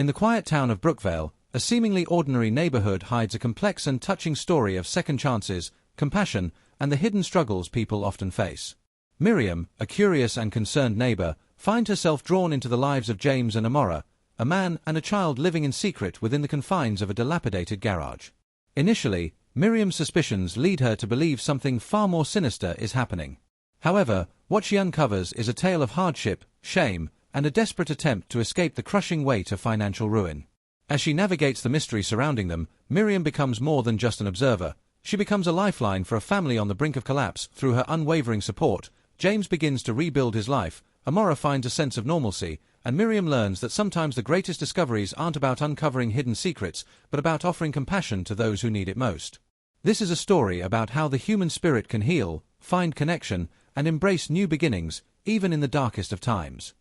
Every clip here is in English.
In the quiet town of Brookvale, a seemingly ordinary neighborhood hides a complex and touching story of second chances, compassion, and the hidden struggles people often face. Miriam, a curious and concerned neighbor, finds herself drawn into the lives of James and Amora, a man and a child living in secret within the confines of a dilapidated garage. Initially, Miriam's suspicions lead her to believe something far more sinister is happening. However, what she uncovers is a tale of hardship, shame, and a desperate attempt to escape the crushing weight of financial ruin. As she navigates the mystery surrounding them, Miriam becomes more than just an observer. She becomes a lifeline for a family on the brink of collapse. Through her unwavering support, James begins to rebuild his life, Amora finds a sense of normalcy, and Miriam learns that sometimes the greatest discoveries aren't about uncovering hidden secrets, but about offering compassion to those who need it most. This is a story about how the human spirit can heal, find connection, and embrace new beginnings, even in the darkest of times.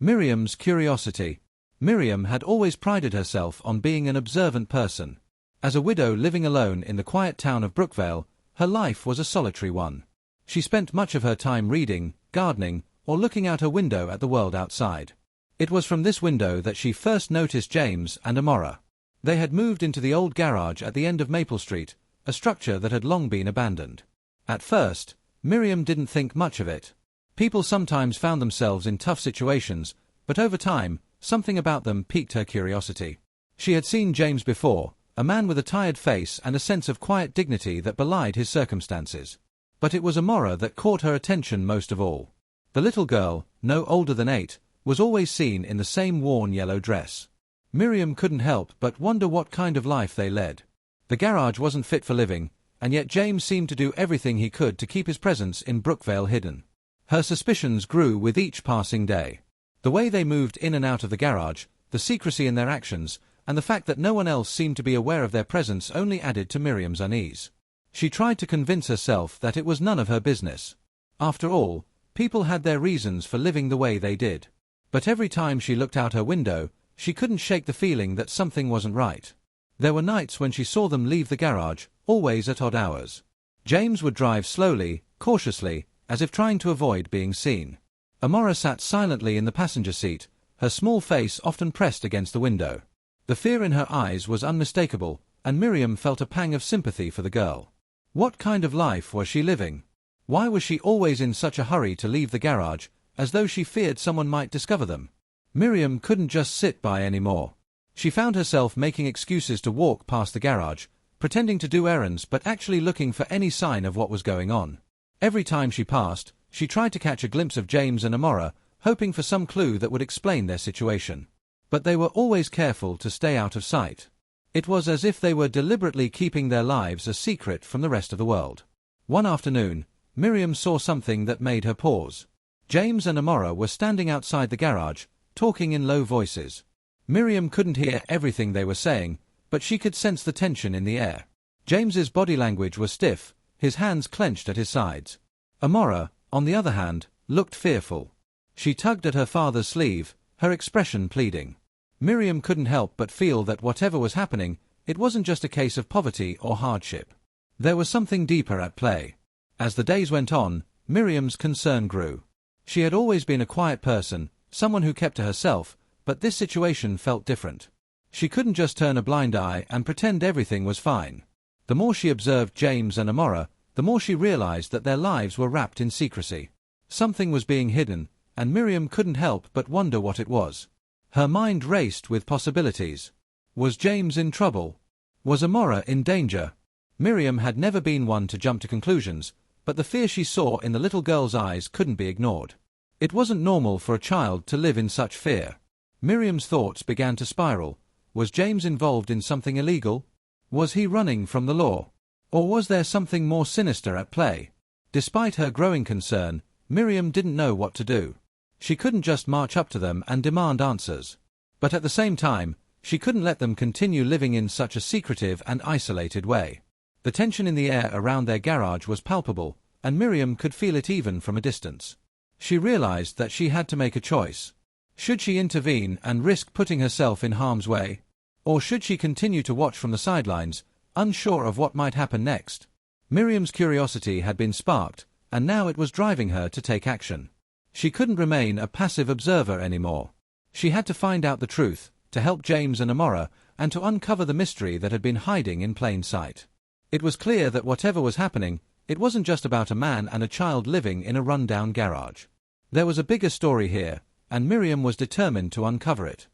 Miriam's curiosity. Miriam had always prided herself on being an observant person. As a widow living alone in the quiet town of Brookvale, her life was a solitary one. She spent much of her time reading, gardening, or looking out her window at the world outside. It was from this window that she first noticed James and Amora. They had moved into the old garage at the end of Maple Street, a structure that had long been abandoned. At first, Miriam didn't think much of it. People sometimes found themselves in tough situations, but over time, something about them piqued her curiosity. She had seen James before, a man with a tired face and a sense of quiet dignity that belied his circumstances. But it was Amora that caught her attention most of all. The little girl, no older than 8, was always seen in the same worn yellow dress. Miriam couldn't help but wonder what kind of life they led. The garage wasn't fit for living, and yet James seemed to do everything he could to keep his presence in Brookvale hidden. Her suspicions grew with each passing day. The way they moved in and out of the garage, the secrecy in their actions, and the fact that no one else seemed to be aware of their presence only added to Miriam's unease. She tried to convince herself that it was none of her business. After all, people had their reasons for living the way they did. But every time she looked out her window, she couldn't shake the feeling that something wasn't right. There were nights when she saw them leave the garage, always at odd hours. James would drive slowly, cautiously, as if trying to avoid being seen. Amora sat silently in the passenger seat, her small face often pressed against the window. The fear in her eyes was unmistakable, and Miriam felt a pang of sympathy for the girl. What kind of life was she living? Why was she always in such a hurry to leave the garage, as though she feared someone might discover them? Miriam couldn't just sit by anymore. She found herself making excuses to walk past the garage, pretending to do errands but actually looking for any sign of what was going on. Every time she passed, she tried to catch a glimpse of James and Amora, hoping for some clue that would explain their situation. But they were always careful to stay out of sight. It was as if they were deliberately keeping their lives a secret from the rest of the world. One afternoon, Miriam saw something that made her pause. James and Amora were standing outside the garage, talking in low voices. Miriam couldn't hear everything they were saying, but she could sense the tension in the air. James's body language was stiff, his hands clenched at his sides. Amora, on the other hand, looked fearful. She tugged at her father's sleeve, her expression pleading. Miriam couldn't help but feel that whatever was happening, it wasn't just a case of poverty or hardship. There was something deeper at play. As the days went on, Miriam's concern grew. She had always been a quiet person, someone who kept to herself, but this situation felt different. She couldn't just turn a blind eye and pretend everything was fine. The more she observed James and Amora, the more she realized that their lives were wrapped in secrecy. Something was being hidden, and Miriam couldn't help but wonder what it was. Her mind raced with possibilities. Was James in trouble? Was Amora in danger? Miriam had never been one to jump to conclusions, but the fear she saw in the little girl's eyes couldn't be ignored. It wasn't normal for a child to live in such fear. Miriam's thoughts began to spiral. Was James involved in something illegal? Was he running from the law? Or was there something more sinister at play? Despite her growing concern, Miriam didn't know what to do. She couldn't just march up to them and demand answers. But at the same time, she couldn't let them continue living in such a secretive and isolated way. The tension in the air around their garage was palpable, and Miriam could feel it even from a distance. She realized that she had to make a choice. Should she intervene and risk putting herself in harm's way? Or should she continue to watch from the sidelines, unsure of what might happen next? Miriam's curiosity had been sparked, and now it was driving her to take action. She couldn't remain a passive observer anymore. She had to find out the truth, to help James and Amora, and to uncover the mystery that had been hiding in plain sight. It was clear that whatever was happening, it wasn't just about a man and a child living in a run-down garage. There was a bigger story here, and Miriam was determined to uncover it.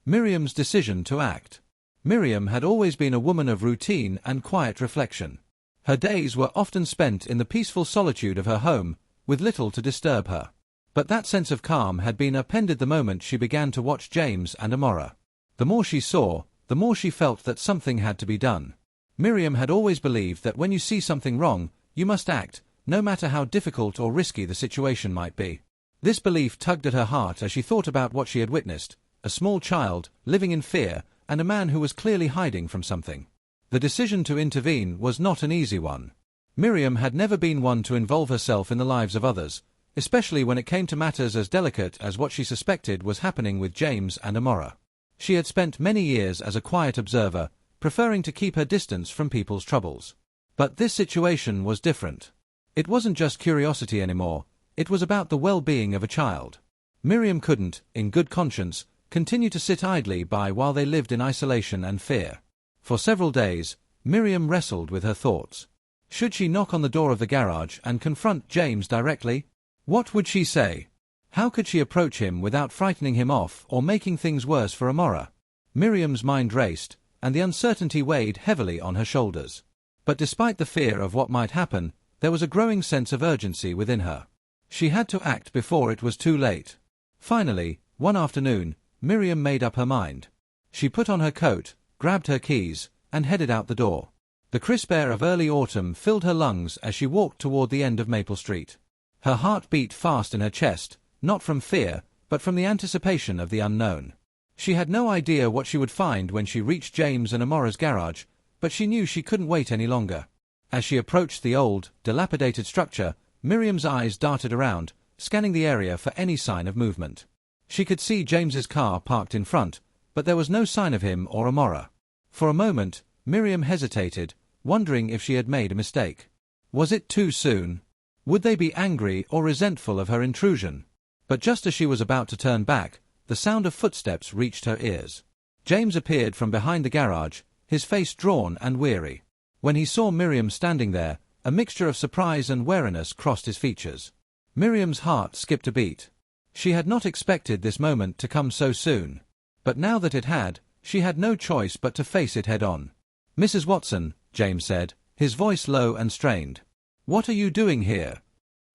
Miriam's decision to act. Miriam had always been a woman of routine and quiet reflection. Her days were often spent in the peaceful solitude of her home, with little to disturb her. But that sense of calm had been upended the moment she began to watch James and Amora. The more she saw, the more she felt that something had to be done. Miriam had always believed that when you see something wrong, you must act, no matter how difficult or risky the situation might be. This belief tugged at her heart as she thought about what she had witnessed, a small child, living in fear, and a man who was clearly hiding from something. The decision to intervene was not an easy one. Miriam had never been one to involve herself in the lives of others, especially when it came to matters as delicate as what she suspected was happening with James and Amora. She had spent many years as a quiet observer, preferring to keep her distance from people's troubles. But this situation was different. It wasn't just curiosity anymore, it was about the well-being of a child. Miriam couldn't, in good conscience, continue to sit idly by while they lived in isolation and fear. For several days, Miriam wrestled with her thoughts. Should she knock on the door of the garage and confront James directly? What would she say? How could she approach him without frightening him off or making things worse for Amora? Miriam's mind raced, and the uncertainty weighed heavily on her shoulders. But despite the fear of what might happen, there was a growing sense of urgency within her. She had to act before it was too late. Finally, one afternoon, Miriam made up her mind. She put on her coat, grabbed her keys, and headed out the door. The crisp air of early autumn filled her lungs as she walked toward the end of Maple Street. Her heart beat fast in her chest, not from fear, but from the anticipation of the unknown. She had no idea what she would find when she reached James and Amora's garage, but she knew she couldn't wait any longer. As she approached the old, dilapidated structure, Miriam's eyes darted around, scanning the area for any sign of movement. She could see James's car parked in front, but there was no sign of him or Amora. For a moment, Miriam hesitated, wondering if she had made a mistake. Was it too soon? Would they be angry or resentful of her intrusion? But just as she was about to turn back, the sound of footsteps reached her ears. James appeared from behind the garage, his face drawn and weary. When he saw Miriam standing there, a mixture of surprise and wariness crossed his features. Miriam's heart skipped a beat. She had not expected this moment to come so soon. But now that it had, she had no choice but to face it head-on. "Mrs. Watson," James said, his voice low and strained. "What are you doing here?"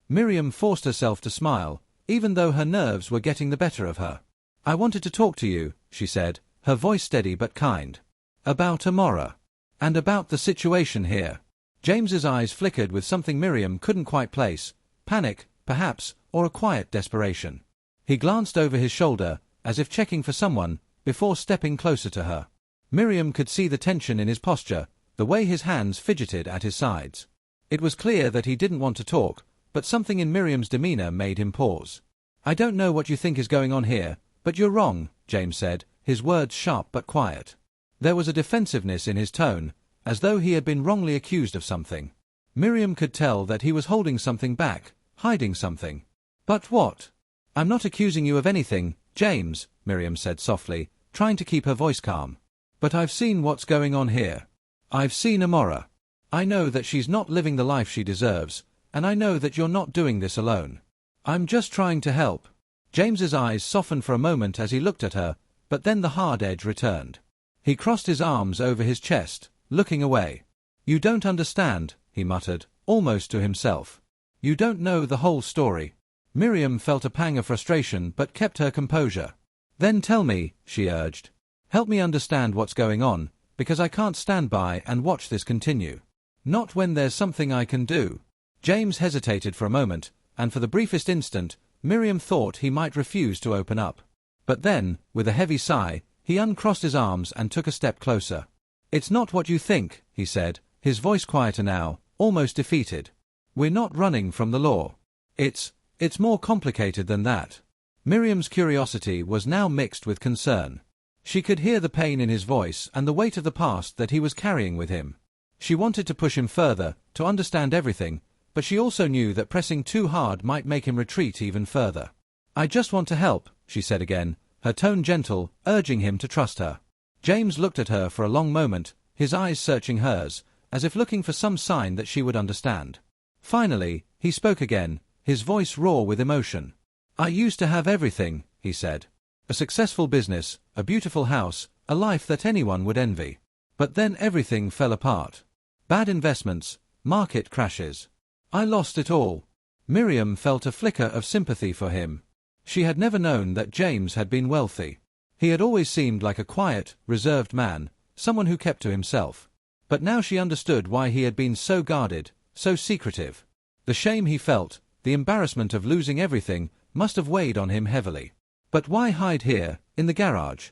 Miriam forced herself to smile, even though her nerves were getting the better of her. "I wanted to talk to you," she said, her voice steady but kind. "About Amora. And about the situation here." James's eyes flickered with something Miriam couldn't quite place, panic, perhaps, or a quiet desperation. He glanced over his shoulder, as if checking for someone, before stepping closer to her. Miriam could see the tension in his posture, the way his hands fidgeted at his sides. It was clear that he didn't want to talk, but something in Miriam's demeanor made him pause. "I don't know what you think is going on here, but you're wrong," James said, his words sharp but quiet. There was a defensiveness in his tone, as though he had been wrongly accused of something. Miriam could tell that he was holding something back, hiding something. "But what?" "I'm not accusing you of anything, James," Miriam said softly, trying to keep her voice calm. "But I've seen what's going on here. I've seen Amora. I know that she's not living the life she deserves, and I know that you're not doing this alone. I'm just trying to help." James's eyes softened for a moment as he looked at her, but then the hard edge returned. He crossed his arms over his chest, looking away. "You don't understand," he muttered, almost to himself. "You don't know the whole story." Miriam felt a pang of frustration but kept her composure. "Then tell me," she urged. "Help me understand what's going on, because I can't stand by and watch this continue. Not when there's something I can do." James hesitated for a moment, and for the briefest instant, Miriam thought he might refuse to open up. But then, with a heavy sigh, he uncrossed his arms and took a step closer. "It's not what you think," he said, his voice quieter now, almost defeated. "We're not running from the law. It's more complicated than that." Miriam's curiosity was now mixed with concern. She could hear the pain in his voice and the weight of the past that he was carrying with him. She wanted to push him further, to understand everything, but she also knew that pressing too hard might make him retreat even further. "I just want to help," she said again, her tone gentle, urging him to trust her. James looked at her for a long moment, his eyes searching hers, as if looking for some sign that she would understand. Finally, he spoke again, his voice raw with emotion. "I used to have everything," he said. "A successful business, a beautiful house, a life that anyone would envy. But then everything fell apart. Bad investments, market crashes. I lost it all." Miriam felt a flicker of sympathy for him. She had never known that James had been wealthy. He had always seemed like a quiet, reserved man, someone who kept to himself. But now she understood why he had been so guarded, so secretive. The shame he felt, the embarrassment of losing everything, must have weighed on him heavily. "But why hide here, in the garage?"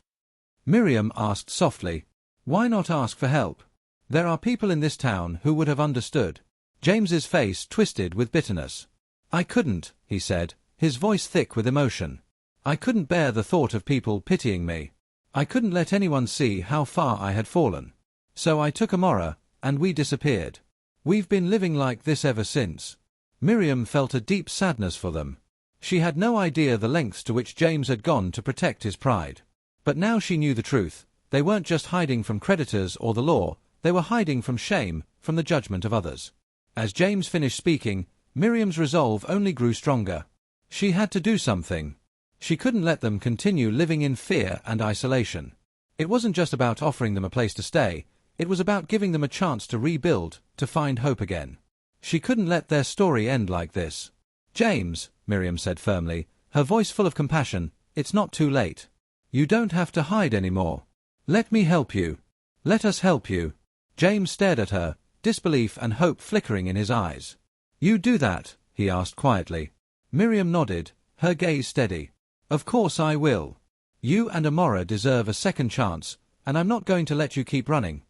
Miriam asked softly. "Why not ask for help? There are people in this town who would have understood." James's face twisted with bitterness. "I couldn't," he said, his voice thick with emotion. "I couldn't bear the thought of people pitying me. I couldn't let anyone see how far I had fallen. So I took Amora, and we disappeared. We've been living like this ever since." Miriam felt a deep sadness for them. She had no idea the lengths to which James had gone to protect his pride. But now she knew the truth. They weren't just hiding from creditors or the law, they were hiding from shame, from the judgment of others. As James finished speaking, Miriam's resolve only grew stronger. She had to do something. She couldn't let them continue living in fear and isolation. It wasn't just about offering them a place to stay, it was about giving them a chance to rebuild, to find hope again. She couldn't let their story end like this. "James," Miriam said firmly, her voice full of compassion, "it's not too late. You don't have to hide anymore. Let me help you. Let us help you." James stared at her, disbelief and hope flickering in his eyes. "You do that?" he asked quietly. Miriam nodded, her gaze steady. "Of course I will. You and Amora deserve a second chance, and I'm not going to let you keep running."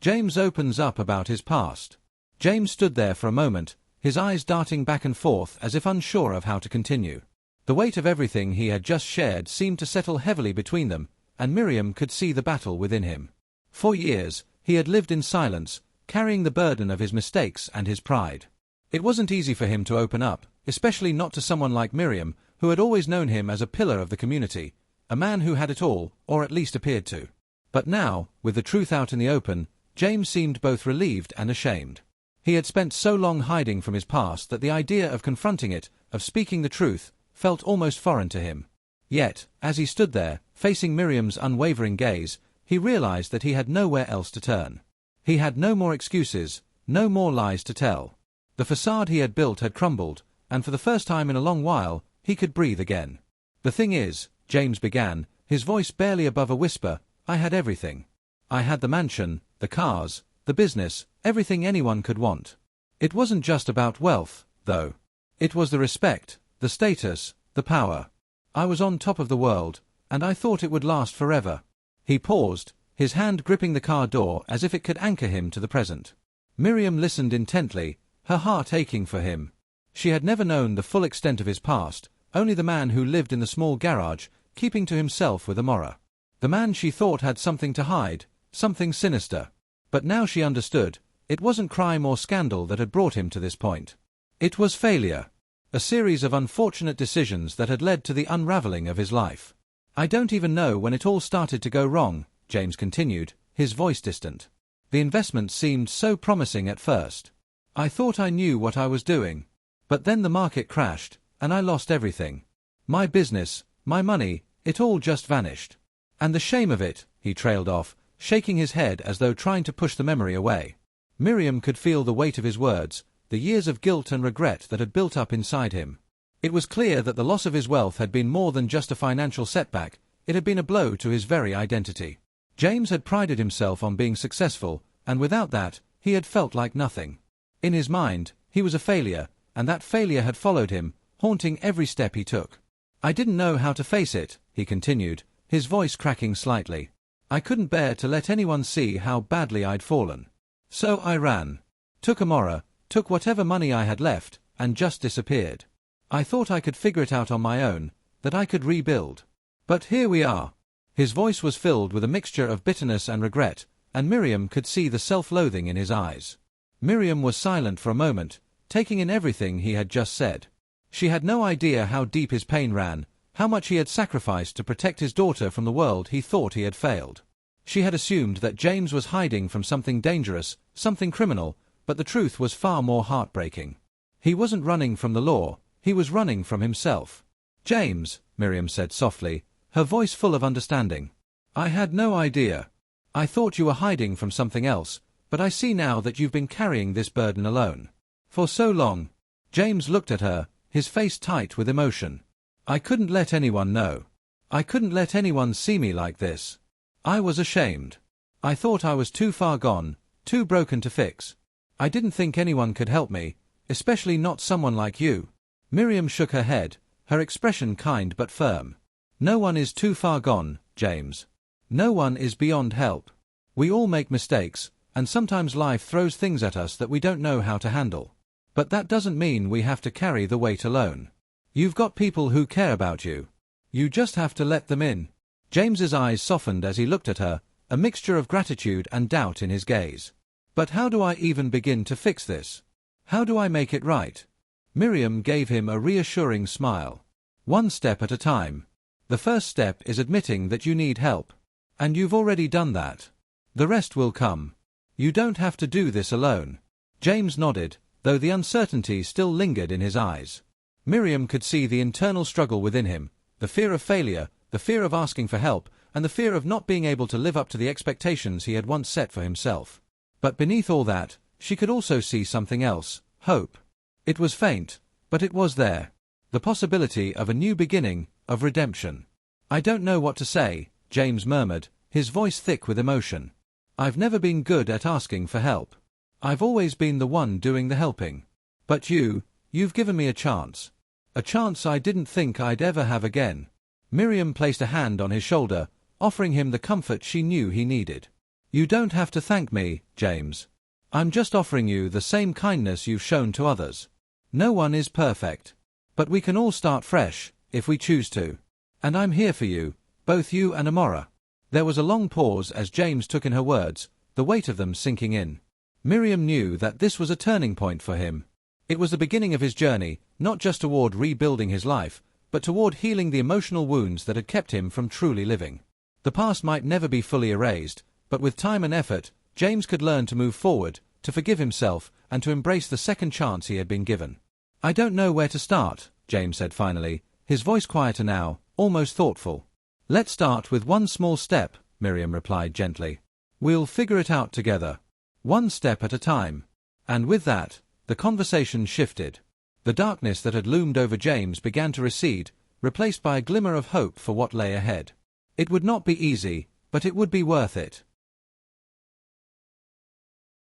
James opens up about his past. James stood there for a moment, his eyes darting back and forth as if unsure of how to continue. The weight of everything he had just shared seemed to settle heavily between them, and Miriam could see the battle within him. For years, he had lived in silence, carrying the burden of his mistakes and his pride. It wasn't easy for him to open up, especially not to someone like Miriam, who had always known him as a pillar of the community, a man who had it all, or at least appeared to. But now, with the truth out in the open, James seemed both relieved and ashamed. He had spent so long hiding from his past that the idea of confronting it, of speaking the truth, felt almost foreign to him. Yet, as he stood there, facing Miriam's unwavering gaze, he realized that he had nowhere else to turn. He had no more excuses, no more lies to tell. The facade he had built had crumbled, and for the first time in a long while, he could breathe again. "The thing is," James began, his voice barely above a whisper, "I had everything. I had the mansion, the cars, the business, everything anyone could want. It wasn't just about wealth, though. It was the respect, the status, the power. I was on top of the world, and I thought it would last forever." He paused, his hand gripping the car door as if it could anchor him to the present. Miriam listened intently, her heart aching for him. She had never known the full extent of his past, only the man who lived in the small garage, keeping to himself with Amora. The man she thought had something to hide, something sinister. But now she understood, it wasn't crime or scandal that had brought him to this point. It was failure. A series of unfortunate decisions that had led to the unraveling of his life. "I don't even know when it all started to go wrong," James continued, his voice distant. "The investment seemed so promising at first. I thought I knew what I was doing. But then the market crashed, and I lost everything. My business, my money, it all just vanished. And the shame of it," he trailed off, shaking his head as though trying to push the memory away. Miriam could feel the weight of his words, the years of guilt and regret that had built up inside him. It was clear that the loss of his wealth had been more than just a financial setback, it had been a blow to his very identity. James had prided himself on being successful, and without that, he had felt like nothing. In his mind, he was a failure, and that failure had followed him, haunting every step he took. "I didn't know how to face it," he continued, his voice cracking slightly. "I couldn't bear to let anyone see how badly I'd fallen. So I ran. Took Amora, took whatever money I had left, and just disappeared. I thought I could figure it out on my own, that I could rebuild. But here we are." His voice was filled with a mixture of bitterness and regret, and Miriam could see the self-loathing in his eyes. Miriam was silent for a moment, taking in everything he had just said. She had no idea how deep his pain ran, how much he had sacrificed to protect his daughter from the world he thought he had failed. She had assumed that James was hiding from something dangerous, something criminal, but the truth was far more heartbreaking. He wasn't running from the law, he was running from himself. "James," Miriam said softly, her voice full of understanding. "I had no idea. I thought you were hiding from something else, but I see now that you've been carrying this burden alone. For so long." James looked at her, his face tight with emotion. "I couldn't let anyone know. I couldn't let anyone see me like this. I was ashamed. I thought I was too far gone, too broken to fix. I didn't think anyone could help me, especially not someone like you." Miriam shook her head, her expression kind but firm. "No one is too far gone, James. No one is beyond help. We all make mistakes, and sometimes life throws things at us that we don't know how to handle. But that doesn't mean we have to carry the weight alone. You've got people who care about you. You just have to let them in." James's eyes softened as he looked at her, a mixture of gratitude and doubt in his gaze. "But how do I even begin to fix this? How do I make it right?" Miriam gave him a reassuring smile. "One step at a time. The first step is admitting that you need help. And you've already done that. The rest will come. You don't have to do this alone." James nodded, though the uncertainty still lingered in his eyes. Miriam could see the internal struggle within him, the fear of failure, the fear of asking for help, and the fear of not being able to live up to the expectations he had once set for himself. But beneath all that, she could also see something else: hope. It was faint, but it was there. The possibility of a new beginning, of redemption. "I don't know what to say," James murmured, his voice thick with emotion. "I've never been good at asking for help. I've always been the one doing the helping. But you've given me a chance. A chance I didn't think I'd ever have again." Miriam placed a hand on his shoulder, offering him the comfort she knew he needed. "You don't have to thank me, James. I'm just offering you the same kindness you've shown to others. No one is perfect. But we can all start fresh, if we choose to. And I'm here for you, both you and Amora." There was a long pause as James took in her words, the weight of them sinking in. Miriam knew that this was a turning point for him. It was the beginning of his journey, not just toward rebuilding his life, but toward healing the emotional wounds that had kept him from truly living. The past might never be fully erased, but with time and effort, James could learn to move forward, to forgive himself, and to embrace the second chance he had been given. "I don't know where to start," James said finally, his voice quieter now, almost thoughtful. "Let's start with one small step," Miriam replied gently. "We'll figure it out together. One step at a time." And with that, the conversation shifted. The darkness that had loomed over James began to recede, replaced by a glimmer of hope for what lay ahead. It would not be easy, but it would be worth it.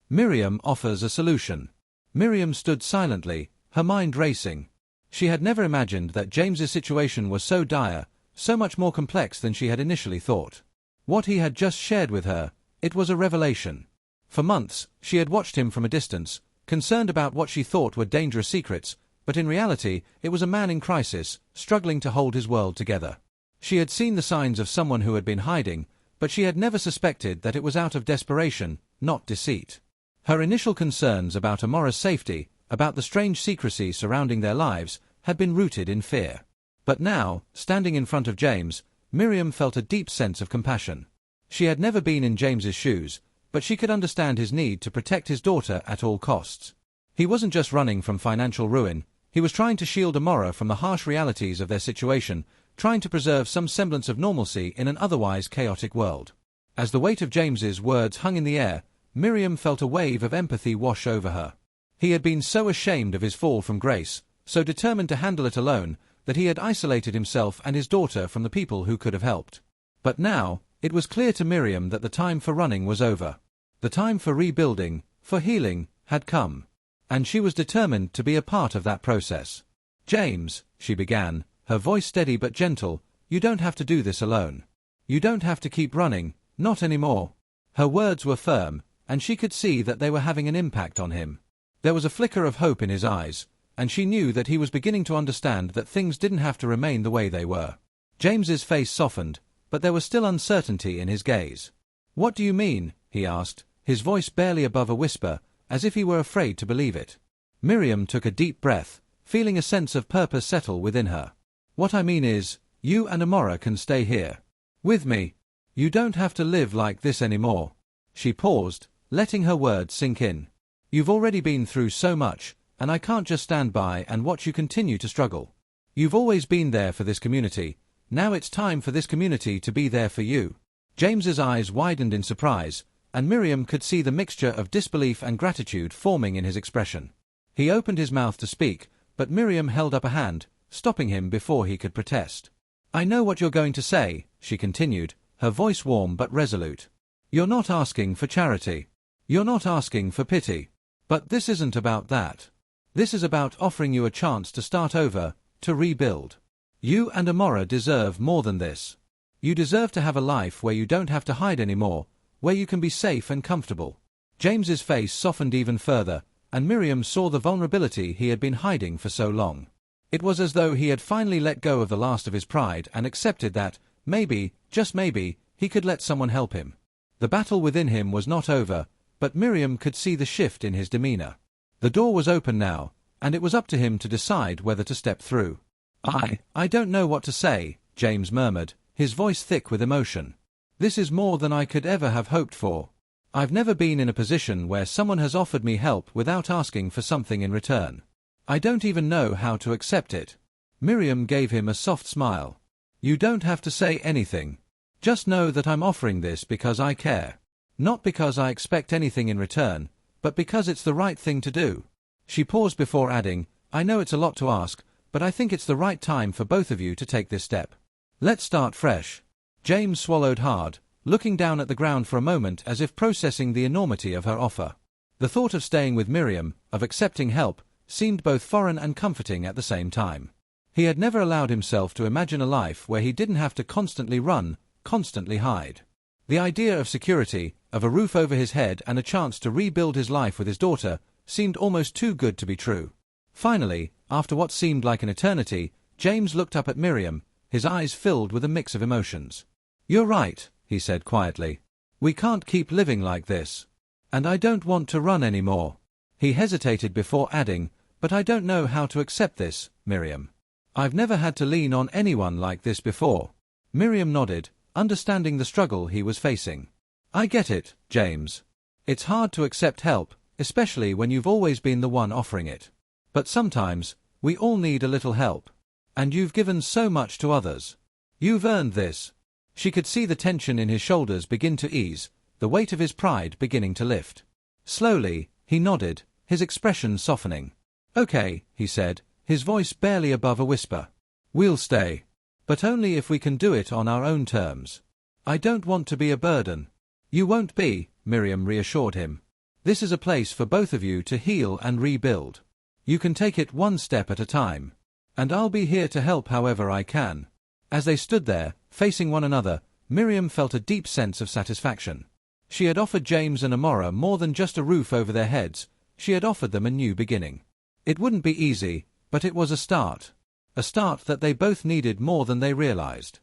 Miriam offers a solution. Miriam stood silently, her mind racing. She had never imagined that James's situation was so dire, so much more complex than she had initially thought. What he had just shared with her, it was a revelation. For months, she had watched him from a distance, concerned about what she thought were dangerous secrets, but in reality, it was a man in crisis, struggling to hold his world together. She had seen the signs of someone who had been hiding, but she had never suspected that it was out of desperation, not deceit. Her initial concerns about Amora's safety, about the strange secrecy surrounding their lives, had been rooted in fear. But now, standing in front of James, Miriam felt a deep sense of compassion. She had never been in James's shoes, but she could understand his need to protect his daughter at all costs. He wasn't just running from financial ruin, he was trying to shield Amora from the harsh realities of their situation, trying to preserve some semblance of normalcy in an otherwise chaotic world. As the weight of James's words hung in the air, Miriam felt a wave of empathy wash over her. He had been so ashamed of his fall from grace, so determined to handle it alone, that he had isolated himself and his daughter from the people who could have helped. But now, it was clear to Miriam that the time for running was over. The time for rebuilding, for healing, had come. And she was determined to be a part of that process. "James," she began, her voice steady but gentle, "you don't have to do this alone. You don't have to keep running, not anymore." Her words were firm, and she could see that they were having an impact on him. There was a flicker of hope in his eyes, and she knew that he was beginning to understand that things didn't have to remain the way they were. James's face softened, but there was still uncertainty in his gaze. "What do you mean?" he asked, his voice barely above a whisper, as if he were afraid to believe it. Miriam took a deep breath, feeling a sense of purpose settle within her. What I mean is, you and Amora can stay here. With me. You don't have to live like this anymore. She paused, letting her words sink in. You've already been through so much, and I can't just stand by and watch you continue to struggle. You've always been there for this community. Now it's time for this community to be there for you. James's eyes widened in surprise, and Miriam could see the mixture of disbelief and gratitude forming in his expression. He opened his mouth to speak, but Miriam held up a hand, stopping him before he could protest. I know what you're going to say, she continued, her voice warm but resolute. You're not asking for charity. You're not asking for pity. But this isn't about that. This is about offering you a chance to start over, to rebuild. You and Amora deserve more than this. You deserve to have a life where you don't have to hide anymore, where you can be safe and comfortable. James's face softened even further, and Miriam saw the vulnerability he had been hiding for so long. It was as though he had finally let go of the last of his pride and accepted that, maybe, just maybe, he could let someone help him. The battle within him was not over, but Miriam could see the shift in his demeanor. The door was open now, and it was up to him to decide whether to step through. I don't know what to say, James murmured, his voice thick with emotion. This is more than I could ever have hoped for. I've never been in a position where someone has offered me help without asking for something in return. I don't even know how to accept it. Miriam gave him a soft smile. You don't have to say anything. Just know that I'm offering this because I care. Not because I expect anything in return, but because it's the right thing to do. She paused before adding, I know it's a lot to ask, but I think it's the right time for both of you to take this step. Let's start fresh. James swallowed hard, looking down at the ground for a moment as if processing the enormity of her offer. The thought of staying with Miriam, of accepting help, seemed both foreign and comforting at the same time. He had never allowed himself to imagine a life where he didn't have to constantly run, constantly hide. The idea of security, of a roof over his head and a chance to rebuild his life with his daughter, seemed almost too good to be true. Finally, after what seemed like an eternity, James looked up at Miriam, his eyes filled with a mix of emotions. You're right, he said quietly. We can't keep living like this. And I don't want to run anymore. He hesitated before adding, but I don't know how to accept this, Miriam. I've never had to lean on anyone like this before. Miriam nodded, understanding the struggle he was facing. I get it, James. It's hard to accept help, especially when you've always been the one offering it. But sometimes, we all need a little help. And you've given so much to others. You've earned this. She could see the tension in his shoulders begin to ease, the weight of his pride beginning to lift. Slowly, he nodded, his expression softening. Okay, he said, his voice barely above a whisper. We'll stay. But only if we can do it on our own terms. I don't want to be a burden. You won't be, Miriam reassured him. This is a place for both of you to heal and rebuild. You can take it one step at a time. And I'll be here to help however I can. As they stood there, facing one another, Miriam felt a deep sense of satisfaction. She had offered James and Amora more than just a roof over their heads, she had offered them a new beginning. It wouldn't be easy, but it was a start. A start that they both needed more than they realized.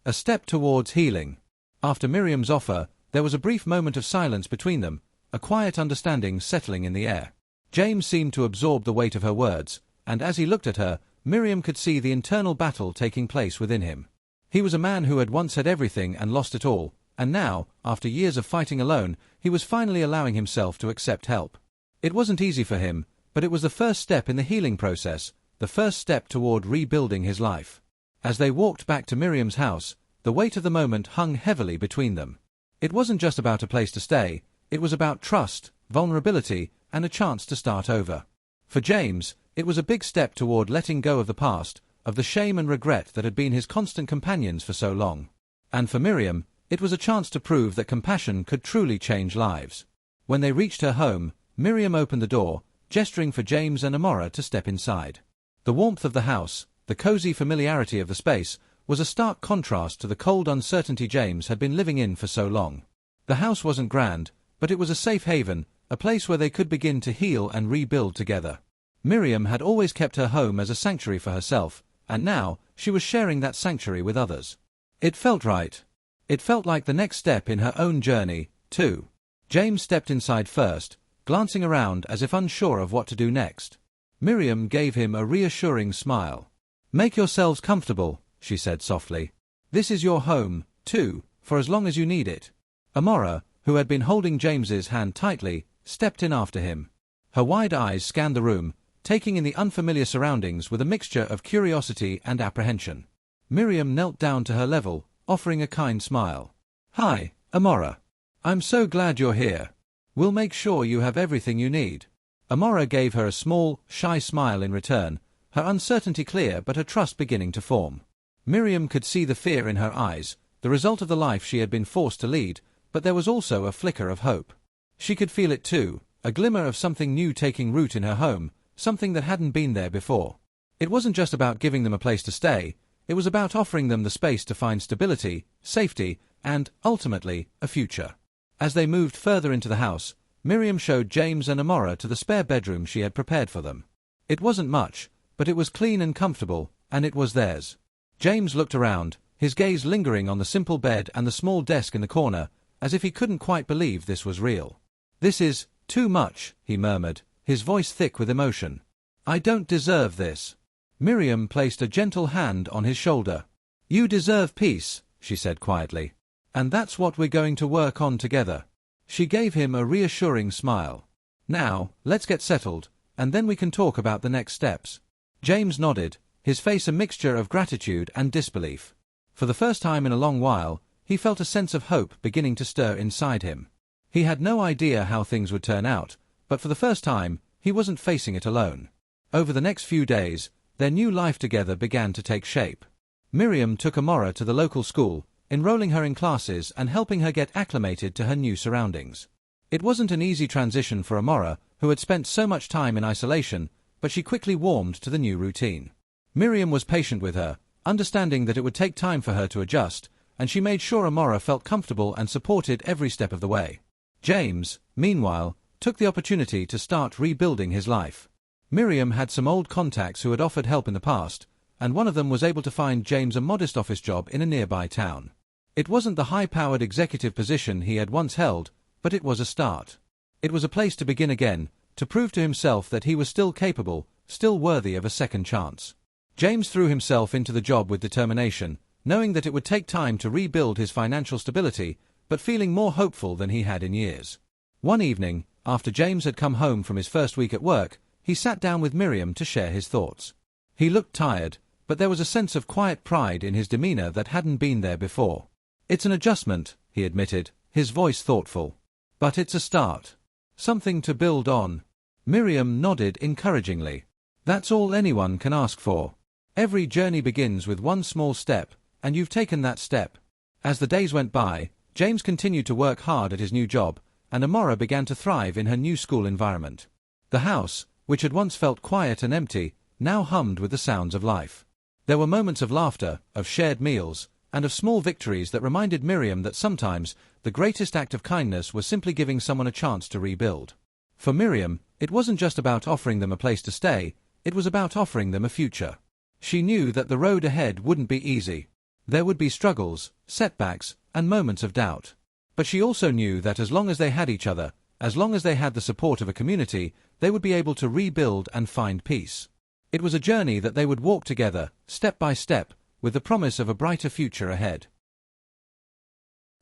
A step towards healing. After Miriam's offer, there was a brief moment of silence between them, a quiet understanding settling in the air. James seemed to absorb the weight of her words, and as he looked at her, Miriam could see the internal battle taking place within him. He was a man who had once had everything and lost it all, and now, after years of fighting alone, he was finally allowing himself to accept help. It wasn't easy for him, but it was the first step in the healing process, the first step toward rebuilding his life. As they walked back to Miriam's house, the weight of the moment hung heavily between them. It wasn't just about a place to stay, it was about trust, vulnerability, and a chance to start over. For James, it was a big step toward letting go of the past, of the shame and regret that had been his constant companions for so long. And for Miriam, it was a chance to prove that compassion could truly change lives. When they reached her home, Miriam opened the door, gesturing for James and Amora to step inside. The warmth of the house, the cozy familiarity of the space, was a stark contrast to the cold uncertainty James had been living in for so long. The house wasn't grand, but it was a safe haven, a place where they could begin to heal and rebuild together. Miriam had always kept her home as a sanctuary for herself, and now, she was sharing that sanctuary with others. It felt right. It felt like the next step in her own journey, too. James stepped inside first, glancing around as if unsure of what to do next. Miriam gave him a reassuring smile. "Make yourselves comfortable," she said softly. "This is your home, too, for as long as you need it." Amora, who had been holding James's hand tightly, stepped in after him. Her wide eyes scanned the room, taking in the unfamiliar surroundings with a mixture of curiosity and apprehension. Miriam knelt down to her level, offering a kind smile. "Hi, Amora. I'm so glad you're here. We'll make sure you have everything you need." Amora gave her a small, shy smile in return, her uncertainty clear but her trust beginning to form. Miriam could see the fear in her eyes, the result of the life she had been forced to lead, but there was also a flicker of hope. She could feel it too, a glimmer of something new taking root in her home, something that hadn't been there before. It wasn't just about giving them a place to stay, it was about offering them the space to find stability, safety, and, ultimately, a future. As they moved further into the house, Miriam showed James and Amora to the spare bedroom she had prepared for them. It wasn't much, but it was clean and comfortable, and it was theirs. James looked around, his gaze lingering on the simple bed and the small desk in the corner, as if he couldn't quite believe this was real. "This is too much," he murmured, his voice thick with emotion. "I don't deserve this." Miriam placed a gentle hand on his shoulder. "You deserve peace," she said quietly. "And that's what we're going to work on together." She gave him a reassuring smile. "Now, let's get settled, and then we can talk about the next steps." James nodded, his face a mixture of gratitude and disbelief. For the first time in a long while, he felt a sense of hope beginning to stir inside him. He had no idea how things would turn out, but for the first time, he wasn't facing it alone. Over the next few days, their new life together began to take shape. Miriam took Amora to the local school, enrolling her in classes and helping her get acclimated to her new surroundings. It wasn't an easy transition for Amora, who had spent so much time in isolation, but she quickly warmed to the new routine. Miriam was patient with her, understanding that it would take time for her to adjust, and she made sure Amora felt comfortable and supported every step of the way. James, meanwhile, took the opportunity to start rebuilding his life. Miriam had some old contacts who had offered help in the past, and one of them was able to find James a modest office job in a nearby town. It wasn't the high-powered executive position he had once held, but it was a start. It was a place to begin again, to prove to himself that he was still capable, still worthy of a second chance. James threw himself into the job with determination, knowing that it would take time to rebuild his financial stability, but feeling more hopeful than he had in years. One evening, after James had come home from his first week at work, he sat down with Miriam to share his thoughts. He looked tired, but there was a sense of quiet pride in his demeanor that hadn't been there before. "It's an adjustment," he admitted, his voice thoughtful. "But it's a start. Something to build on." Miriam nodded encouragingly. "That's all anyone can ask for. Every journey begins with one small step, and you've taken that step." As the days went by, James continued to work hard at his new job, and Amora began to thrive in her new school environment. The house, which had once felt quiet and empty, now hummed with the sounds of life. There were moments of laughter, of shared meals, and of small victories that reminded Miriam that sometimes the greatest act of kindness was simply giving someone a chance to rebuild. For Miriam, it wasn't just about offering them a place to stay, it was about offering them a future. She knew that the road ahead wouldn't be easy. There would be struggles, setbacks, and moments of doubt. But she also knew that as long as they had each other, as long as they had the support of a community, they would be able to rebuild and find peace. It was a journey that they would walk together, step by step, with the promise of a brighter future ahead.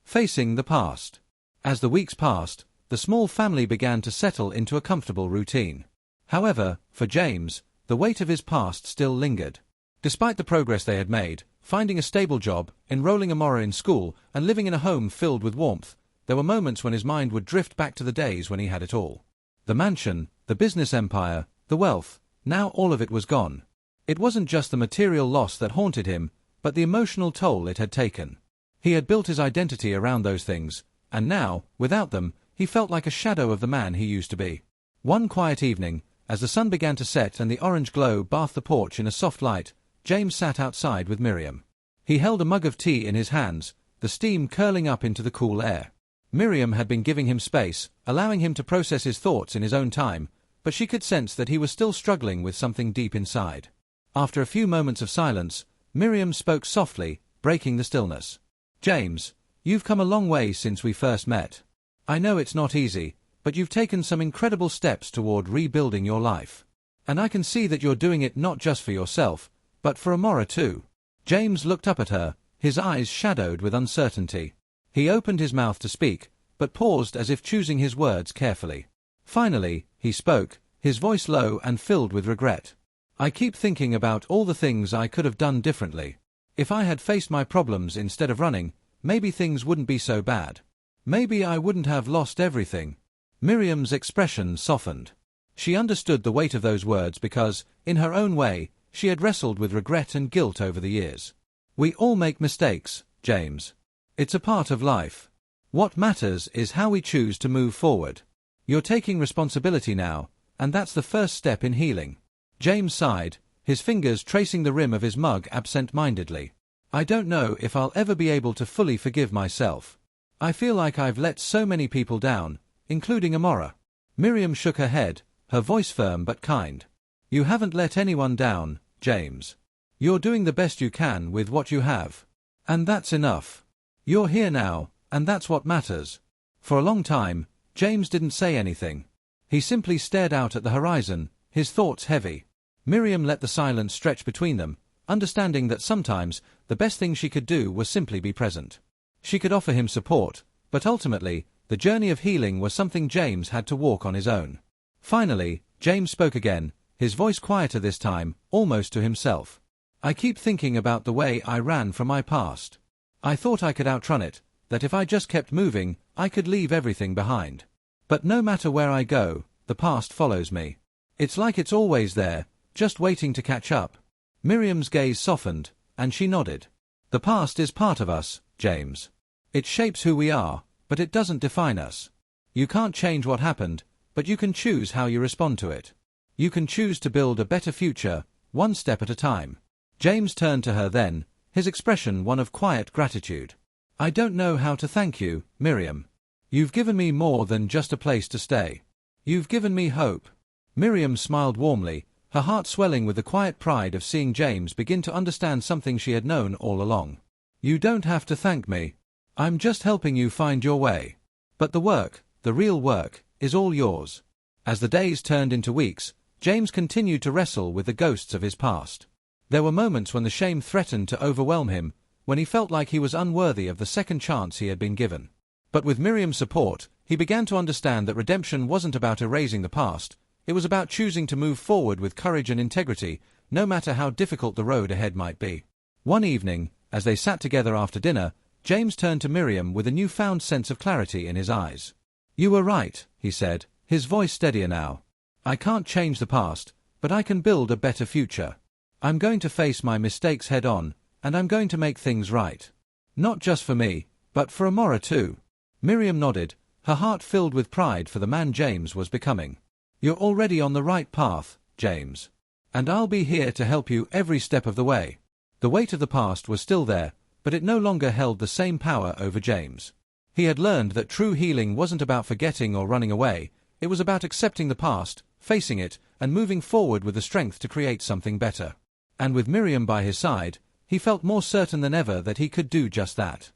Facing the past. As the weeks passed, the small family began to settle into a comfortable routine. However, for James, the weight of his past still lingered. Despite the progress they had made, finding a stable job, enrolling Amora in school, and living in a home filled with warmth, there were moments when his mind would drift back to the days when he had it all. The mansion, the business empire, the wealth, now all of it was gone. It wasn't just the material loss that haunted him, but the emotional toll it had taken. He had built his identity around those things, and now, without them, he felt like a shadow of the man he used to be. One quiet evening, as the sun began to set and the orange glow bathed the porch in a soft light, James sat outside with Miriam. He held a mug of tea in his hands, the steam curling up into the cool air. Miriam had been giving him space, allowing him to process his thoughts in his own time, but she could sense that he was still struggling with something deep inside. After a few moments of silence, Miriam spoke softly, breaking the stillness. "James, you've come a long way since we first met. I know it's not easy, but you've taken some incredible steps toward rebuilding your life. And I can see that you're doing it not just for yourself, but for Amora too." James looked up at her, his eyes shadowed with uncertainty. He opened his mouth to speak, but paused as if choosing his words carefully. Finally, he spoke, his voice low and filled with regret. "I keep thinking about all the things I could have done differently. If I had faced my problems instead of running, maybe things wouldn't be so bad. Maybe I wouldn't have lost everything." Miriam's expression softened. She understood the weight of those words because, in her own way, she had wrestled with regret and guilt over the years. "We all make mistakes, James. It's a part of life. What matters is how we choose to move forward. You're taking responsibility now, and that's the first step in healing." James sighed, his fingers tracing the rim of his mug absent-mindedly. "I don't know if I'll ever be able to fully forgive myself. I feel like I've let so many people down, including Amora." Miriam shook her head, her voice firm but kind. "You haven't let anyone down, James. You're doing the best you can with what you have. And that's enough. You're here now, and that's what matters." For a long time, James didn't say anything. He simply stared out at the horizon, his thoughts heavy. Miriam let the silence stretch between them, understanding that sometimes the best thing she could do was simply be present. She could offer him support, but ultimately, the journey of healing was something James had to walk on his own. Finally, James spoke again, his voice quieter this time, almost to himself. "I keep thinking about the way I ran from my past. I thought I could outrun it, that if I just kept moving, I could leave everything behind. But no matter where I go, the past follows me. It's like it's always there, just waiting to catch up." Miriam's gaze softened, and she nodded. "The past is part of us, James. It shapes who we are, but it doesn't define us. You can't change what happened, but you can choose how you respond to it. You can choose to build a better future, one step at a time." James turned to her then, his expression one of quiet gratitude. "I don't know how to thank you, Miriam. You've given me more than just a place to stay. You've given me hope." Miriam smiled warmly, her heart swelling with the quiet pride of seeing James begin to understand something she had known all along. "You don't have to thank me. I'm just helping you find your way. But the work, the real work, is all yours." As the days turned into weeks, James continued to wrestle with the ghosts of his past. There were moments when the shame threatened to overwhelm him, when he felt like he was unworthy of the second chance he had been given. But with Miriam's support, he began to understand that redemption wasn't about erasing the past, it was about choosing to move forward with courage and integrity, no matter how difficult the road ahead might be. One evening, as they sat together after dinner, James turned to Miriam with a newfound sense of clarity in his eyes. "You were right," he said, his voice steadier now. "I can't change the past, but I can build a better future. I'm going to face my mistakes head on, and I'm going to make things right. Not just for me, but for Amora too." Miriam nodded, her heart filled with pride for the man James was becoming. "You're already on the right path, James. And I'll be here to help you every step of the way." The weight of the past was still there, but it no longer held the same power over James. He had learned that true healing wasn't about forgetting or running away, it was about accepting the past, facing it, and moving forward with the strength to create something better. And with Miriam by his side, he felt more certain than ever that he could do just that.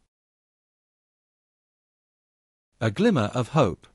A glimmer of hope.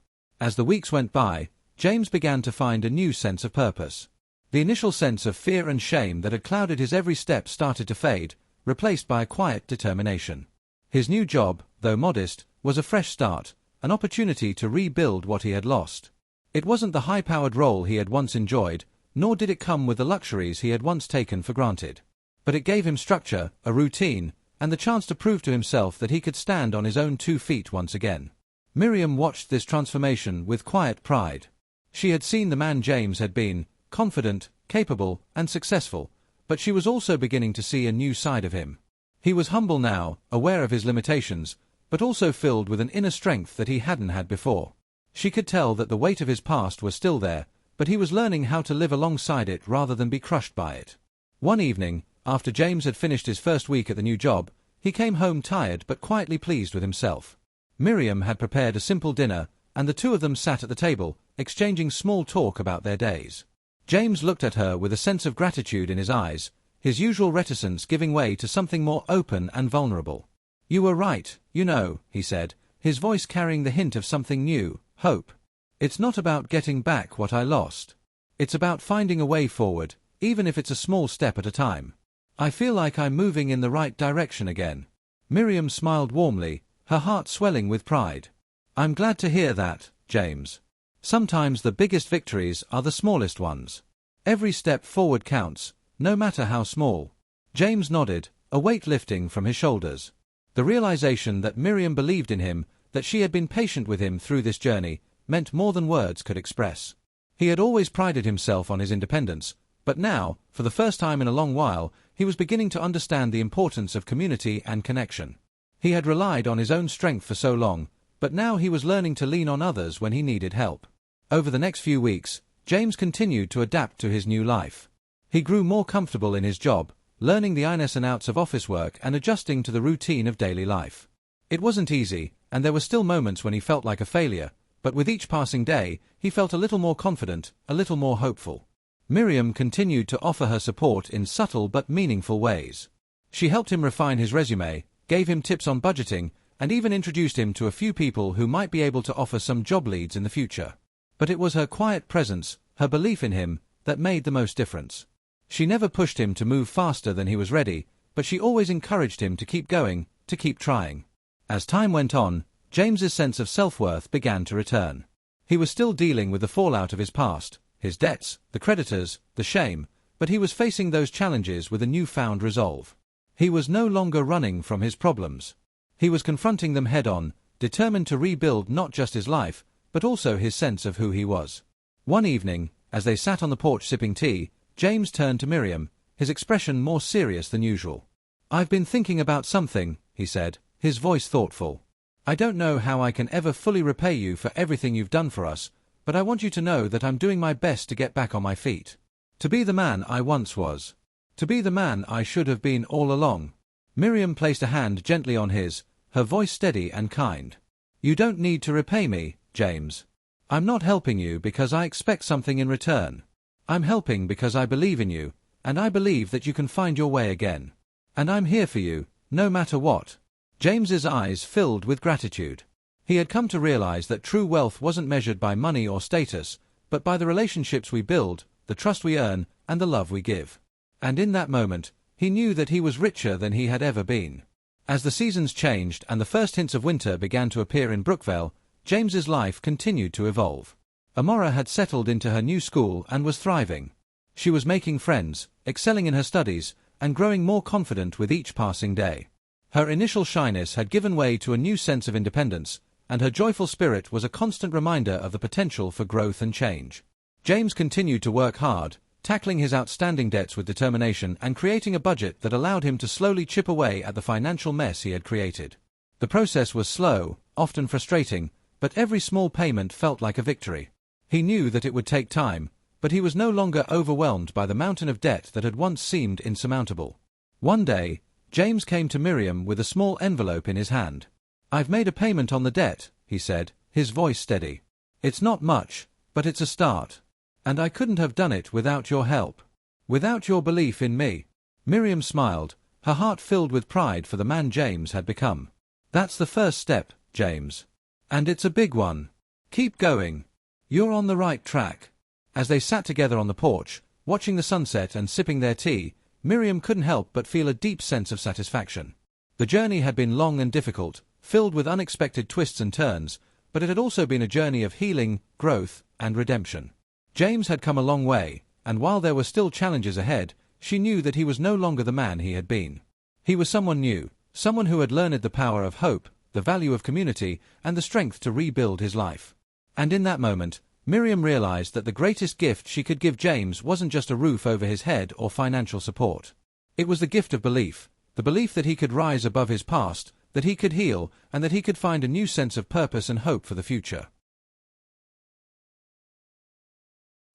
As the weeks went by, James began to find a new sense of purpose. The initial sense of fear and shame that had clouded his every step started to fade, replaced by a quiet determination. His new job, though modest, was a fresh start, an opportunity to rebuild what he had lost. It wasn't the high-powered role he had once enjoyed, nor did it come with the luxuries he had once taken for granted. But it gave him structure, a routine, and the chance to prove to himself that he could stand on his own 2 feet once again. Miriam watched this transformation with quiet pride. She had seen the man James had been, confident, capable, and successful, but she was also beginning to see a new side of him. He was humble now, aware of his limitations, but also filled with an inner strength that he hadn't had before. She could tell that the weight of his past was still there, but he was learning how to live alongside it rather than be crushed by it. One evening, after James had finished his first week at the new job, he came home tired but quietly pleased with himself. Miriam had prepared a simple dinner, and the two of them sat at the table, exchanging small talk about their days. James looked at her with a sense of gratitude in his eyes, his usual reticence giving way to something more open and vulnerable. "You were right, you know," he said, his voice carrying the hint of something new, hope. It's not about getting back what I lost. It's about finding a way forward, even if it's a small step at a time. I feel like I'm moving in the right direction again." Miriam smiled warmly, her heart swelling with pride. "I'm glad to hear that, James. Sometimes the biggest victories are the smallest ones. Every step forward counts, no matter how small." James nodded, a weight lifting from his shoulders. The realization that Miriam believed in him, that she had been patient with him through this journey, meant more than words could express. He had always prided himself on his independence, but now, for the first time in a long while, he was beginning to understand the importance of community and connection. He had relied on his own strength for so long, but now he was learning to lean on others when he needed help. Over the next few weeks, James continued to adapt to his new life. He grew more comfortable in his job, learning the ins and outs of office work and adjusting to the routine of daily life. It wasn't easy, and there were still moments when he felt like a failure, but with each passing day, he felt a little more confident, a little more hopeful. Miriam continued to offer her support in subtle but meaningful ways. She helped him refine his resume, gave him tips on budgeting, and even introduced him to a few people who might be able to offer some job leads in the future. But it was her quiet presence, her belief in him, that made the most difference. She never pushed him to move faster than he was ready, but she always encouraged him to keep going, to keep trying. As time went on, James's sense of self-worth began to return. He was still dealing with the fallout of his past, his debts, the creditors, the shame, but he was facing those challenges with a newfound resolve. He was no longer running from his problems. He was confronting them head-on, determined to rebuild not just his life, but also his sense of who he was. One evening, as they sat on the porch sipping tea, James turned to Miriam, his expression more serious than usual. "I've been thinking about something," he said, his voice thoughtful. "I don't know how I can ever fully repay you for everything you've done for us, but I want you to know that I'm doing my best to get back on my feet. To be the man I once was. To be the man I should have been all along." Miriam placed a hand gently on his, her voice steady and kind. "You don't need to repay me, James. I'm not helping you because I expect something in return. I'm helping because I believe in you, and I believe that you can find your way again. And I'm here for you, no matter what." James's eyes filled with gratitude. He had come to realize that true wealth wasn't measured by money or status, but by the relationships we build, the trust we earn, and the love we give. And in that moment, he knew that he was richer than he had ever been. As the seasons changed and the first hints of winter began to appear in Brookvale, James's life continued to evolve. Amora had settled into her new school and was thriving. She was making friends, excelling in her studies, and growing more confident with each passing day. Her initial shyness had given way to a new sense of independence, and her joyful spirit was a constant reminder of the potential for growth and change. James continued to work hard, tackling his outstanding debts with determination and creating a budget that allowed him to slowly chip away at the financial mess he had created. The process was slow, often frustrating, but every small payment felt like a victory. He knew that it would take time, but he was no longer overwhelmed by the mountain of debt that had once seemed insurmountable. One day, James came to Miriam with a small envelope in his hand. "I've made a payment on the debt," he said, his voice steady. "It's not much, but it's a start. And I couldn't have done it without your help. Without your belief in me." Miriam smiled, her heart filled with pride for the man James had become. "That's the first step, James. And it's a big one. Keep going. You're on the right track." As they sat together on the porch, watching the sunset and sipping their tea, Miriam couldn't help but feel a deep sense of satisfaction. The journey had been long and difficult, filled with unexpected twists and turns, but it had also been a journey of healing, growth, and redemption. James had come a long way, and while there were still challenges ahead, she knew that he was no longer the man he had been. He was someone new, someone who had learned the power of hope, the value of community, and the strength to rebuild his life. And in that moment, Miriam realized that the greatest gift she could give James wasn't just a roof over his head or financial support. It was the gift of belief, the belief that he could rise above his past, that he could heal, and that he could find a new sense of purpose and hope for the future.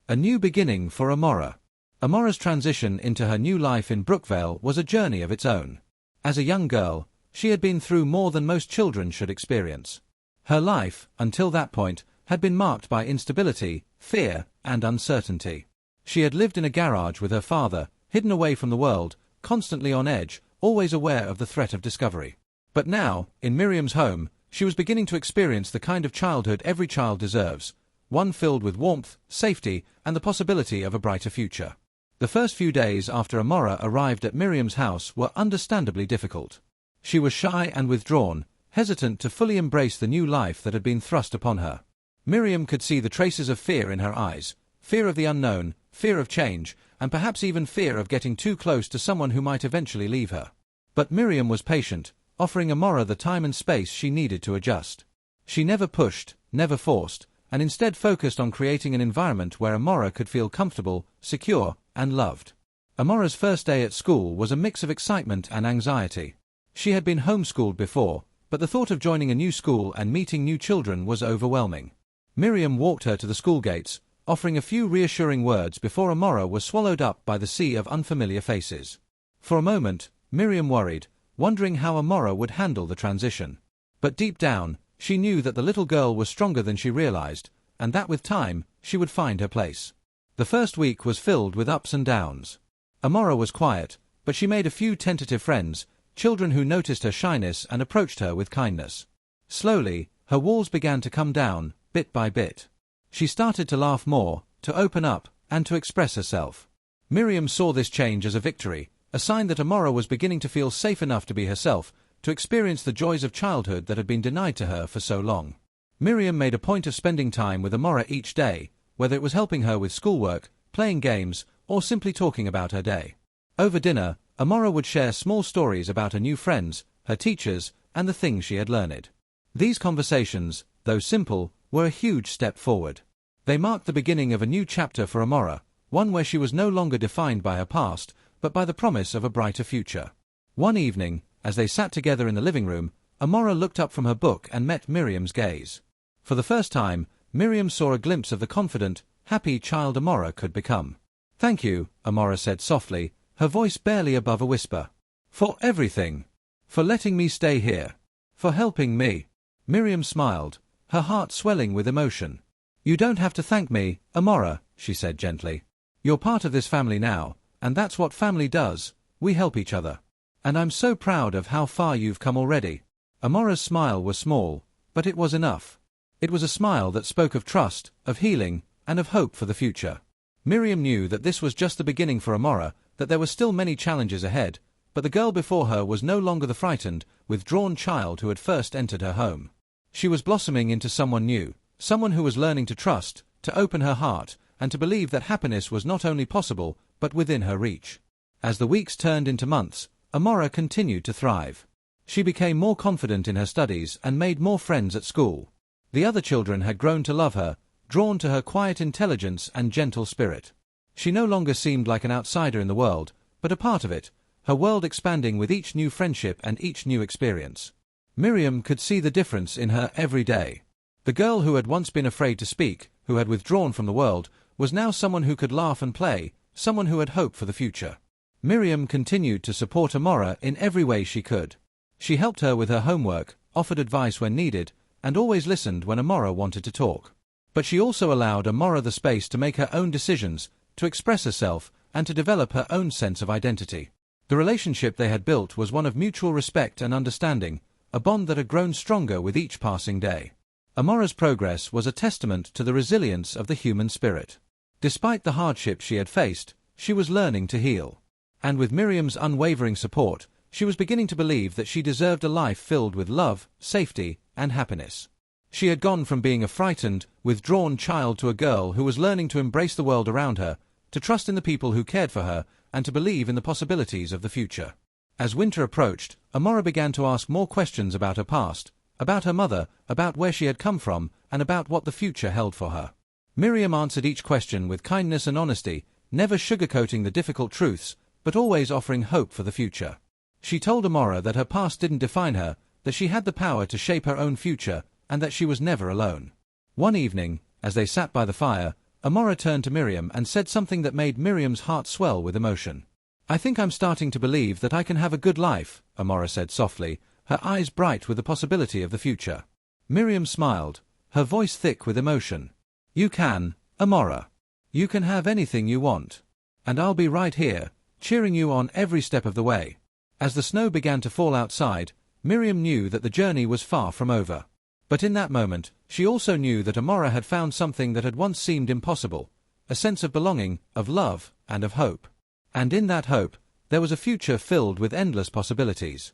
A new beginning for Amora. Amora's transition into her new life in Brookvale was a journey of its own. As a young girl, she had been through more than most children should experience. Her life, until that point, had been marked by instability, fear, and uncertainty. She had lived in a garage with her father, hidden away from the world, constantly on edge, always aware of the threat of discovery. But now, in Miriam's home, she was beginning to experience the kind of childhood every child deserves, one filled with warmth, safety, and the possibility of a brighter future. The first few days after Amora arrived at Miriam's house were understandably difficult. She was shy and withdrawn, hesitant to fully embrace the new life that had been thrust upon her. Miriam could see the traces of fear in her eyes, fear of the unknown, fear of change, and perhaps even fear of getting too close to someone who might eventually leave her. But Miriam was patient, offering Amora the time and space she needed to adjust. She never pushed, never forced, and instead focused on creating an environment where Amora could feel comfortable, secure, and loved. Amora's first day at school was a mix of excitement and anxiety. She had been homeschooled before, but the thought of joining a new school and meeting new children was overwhelming. Miriam walked her to the school gates, offering a few reassuring words before Amora was swallowed up by the sea of unfamiliar faces. For a moment, Miriam worried, wondering how Amora would handle the transition. But deep down, she knew that the little girl was stronger than she realized, and that with time, she would find her place. The first week was filled with ups and downs. Amora was quiet, but she made a few tentative friends, children who noticed her shyness and approached her with kindness. Slowly, her walls began to come down, bit by bit. She started to laugh more, to open up, and to express herself. Miriam saw this change as a victory, a sign that Amora was beginning to feel safe enough to be herself, to experience the joys of childhood that had been denied to her for so long. Miriam made a point of spending time with Amora each day, whether it was helping her with schoolwork, playing games, or simply talking about her day. Over dinner, Amora would share small stories about her new friends, her teachers, and the things she had learned. These conversations, though simple, were a huge step forward. They marked the beginning of a new chapter for Amora, one where she was no longer defined by her past, but by the promise of a brighter future. One evening, as they sat together in the living room, Amora looked up from her book and met Miriam's gaze. For the first time, Miriam saw a glimpse of the confident, happy child Amora could become. "Thank you," Amora said softly, her voice barely above a whisper. "For everything. For letting me stay here. For helping me." Miriam smiled, her heart swelling with emotion. "You don't have to thank me, Amora," she said gently. "You're part of this family now, and that's what family does, we help each other. And I'm so proud of how far you've come already." Amora's smile was small, but it was enough. It was a smile that spoke of trust, of healing, and of hope for the future. Miriam knew that this was just the beginning for Amora, that there were still many challenges ahead, but the girl before her was no longer the frightened, withdrawn child who had first entered her home. She was blossoming into someone new, someone who was learning to trust, to open her heart, and to believe that happiness was not only possible, but within her reach. As the weeks turned into months, Amora continued to thrive. She became more confident in her studies and made more friends at school. The other children had grown to love her, drawn to her quiet intelligence and gentle spirit. She no longer seemed like an outsider in the world, but a part of it, her world expanding with each new friendship and each new experience. Miriam could see the difference in her every day. The girl who had once been afraid to speak, who had withdrawn from the world, was now someone who could laugh and play, someone who had hope for the future. Miriam continued to support Amora in every way she could. She helped her with her homework, offered advice when needed, and always listened when Amora wanted to talk. But she also allowed Amora the space to make her own decisions, to express herself, and to develop her own sense of identity. The relationship they had built was one of mutual respect and understanding, a bond that had grown stronger with each passing day. Amora's progress was a testament to the resilience of the human spirit. Despite the hardships she had faced, she was learning to heal. And with Miriam's unwavering support, she was beginning to believe that she deserved a life filled with love, safety, and happiness. She had gone from being a frightened, withdrawn child to a girl who was learning to embrace the world around her, to trust in the people who cared for her, and to believe in the possibilities of the future. As winter approached, Amora began to ask more questions about her past, about her mother, about where she had come from, and about what the future held for her. Miriam answered each question with kindness and honesty, never sugarcoating the difficult truths, but always offering hope for the future. She told Amora that her past didn't define her, that she had the power to shape her own future, and that she was never alone. One evening, as they sat by the fire, Amora turned to Miriam and said something that made Miriam's heart swell with emotion. "I think I'm starting to believe that I can have a good life," Amora said softly, her eyes bright with the possibility of the future. Miriam smiled, her voice thick with emotion. "You can, Amora. You can have anything you want. And I'll be right here, cheering you on every step of the way." As the snow began to fall outside, Miriam knew that the journey was far from over. But in that moment, she also knew that Amora had found something that had once seemed impossible, a sense of belonging, of love, and of hope. And in that hope, there was a future filled with endless possibilities.